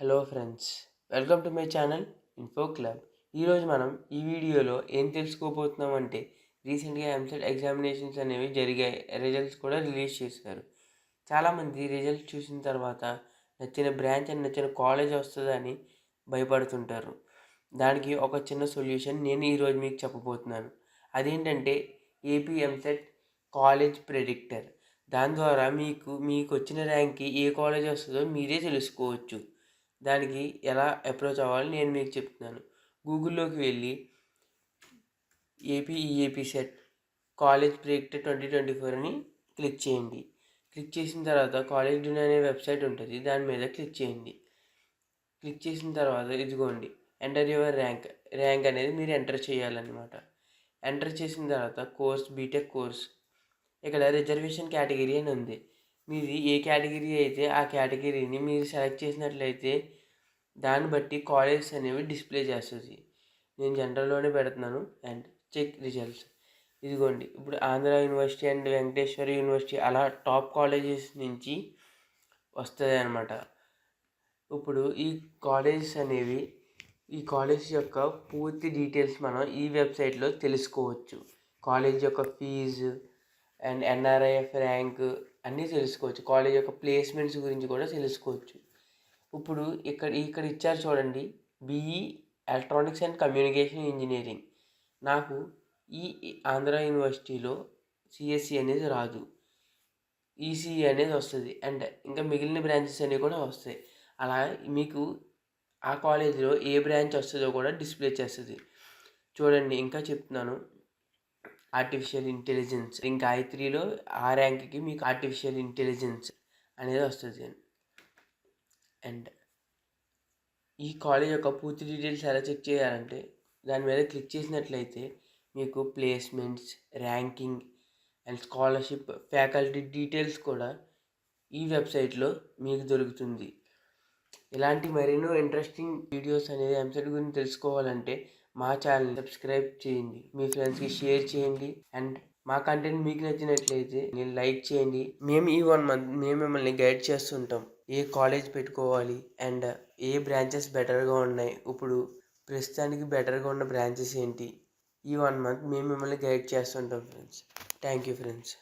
Hello friends, welcome to my channel info club. ఈరోజు మనం ఈ వీడియోలో ఏం తెలుసుకోబోతున్నాం అంటే రీసెంట్గా ఎంసెట్ ఎగ్జామినేషన్స్ అనేవి జరిగాయి. రిజల్ట్స్ కూడా రిలీజ్ చేశారు. చాలామంది రిజల్ట్స్ చూసిన తర్వాత నచ్చిన బ్రాంచ్ అండ్ నచ్చిన కాలేజ్ వస్తుందని భయపడుతుంటారు. దానికి ఒక చిన్న సొల్యూషన్ నేను ఈరోజు మీకు చెప్పబోతున్నాను. అదేంటంటే ఏపీ ఎంసెట్ కాలేజ్ ప్రెడిక్టర్. దాని ద్వారా మీకు వచ్చిన ర్యాంక్కి ఏ కాలేజ్ వస్తుందో మీరే తెలుసుకోవచ్చు. దానికి ఎలా అప్రోచ్ అవ్వాలో నేను మీకు చెప్తున్నాను. గూగుల్లోకి వెళ్ళి ఏపీ సెట్ కాలేజ్ ప్రెడిక్టర్ 2024 అని క్లిక్ చేయండి. క్లిక్ చేసిన తర్వాత కాలేజ్ డున్ అనే వెబ్సైట్ ఉంటుంది, దాని మీద క్లిక్ చేయండి. క్లిక్ చేసిన తర్వాత ఇదిగోండి ఎంటర్ యువర్ ర్యాంక్ అనేది మీరు ఎంటర్ చేయాలన్నమాట. ఎంటర్ చేసిన తర్వాత కోర్స్ బీటెక్ కోర్స్, ఇక్కడ రిజర్వేషన్ కేటగిరీ అని ఉంది. మీది ఏ కేటగిరీ అయితే ఆ కేటగిరీని మీరు సెలెక్ట్ చేసినట్లయితే దాన్ని బట్టి కాలేజెస్ అనేవి డిస్ప్లే చేస్తుంది. నేను జనరల్లోనే పెడుతున్నాను అండ్ చెక్ రిజల్ట్స్. ఇదిగోండి ఇప్పుడు Andhra university and Venkateswara university అలా టాప్ కాలేజెస్ నుంచి వస్తుంది అన్నమాట. ఇప్పుడు ఈ కాలేజ్ యొక్క పూర్తి డీటెయిల్స్ మనం ఈ వెబ్సైట్లో తెలుసుకోవచ్చు. కాలేజ్ యొక్క ఫీజు అండ్ ఎన్ఆర్ఐఎఫ్ ర్యాంక్ అన్నీ తెలుసుకోవచ్చు. కాలేజ్ యొక్క ప్లేస్మెంట్స్ గురించి కూడా తెలుసుకోవచ్చు. ఇప్పుడు ఇక్కడ ఇచ్చారు చూడండి, BE electronics and communication engineering. నాకు ఈ ఆంధ్ర యూనివర్సిటీలో సిఎస్సి అనేది రాదు, ఈసీఈ అనేది వస్తుంది అండ్ ఇంకా మిగిలిన బ్రాంచెస్ అనేవి కూడా వస్తాయి. అలా మీకు ఆ కాలేజీలో ఏ బ్రాంచ్ వస్తుందో కూడా డిస్ప్లే చేస్తుంది. చూడండి ఇంకా చెప్తున్నాను, ఆర్టిఫిషియల్ ఇంటెలిజెన్స్ ఇంకా I3లో ఆ ర్యాంక్కి మీకు ఆర్టిఫిషియల్ ఇంటెలిజెన్స్ అనేది వస్తుంది. అండ్ ఈ కాలేజ్ యొక్క పూర్తి డీటెయిల్స్ ఎలా చెక్ చేయాలంటే దాని మీద క్లిక్ చేసినట్లయితే మీకు placements, ranking and scholarship, faculty details కూడా ఈ వెబ్సైట్లో మీకు దొరుకుతుంది. ఇలాంటి మరెన్నో ఇంట్రెస్టింగ్ వీడియోస్ అనేది ఎంసెట్ గురించి తెలుసుకోవాలంటే మా ఛానల్ సబ్స్క్రైబ్ చేయండి, మీ ఫ్రెండ్స్కి షేర్ చేయండి అండ్ మా కంటెంట్ మీకు నచ్చినట్లయితే నేను లైక్ చేయండి. మేము ఈ 1 month మేము మిమ్మల్ని గైడ్ చేస్తుంటాం. ఏ కాలేజ్ పెట్టుకోవాలి అండ్ ఏ బ్రాంచెస్ బెటర్గా ఉన్నాయి, ఇప్పుడు ప్రస్తుతానికి బెటర్గా ఉన్న బ్రాంచెస్ ఏంటి, ఈ 1 month మేము మిమ్మల్ని గైడ్ చేస్తుంటాం ఫ్రెండ్స్. Thank you friends.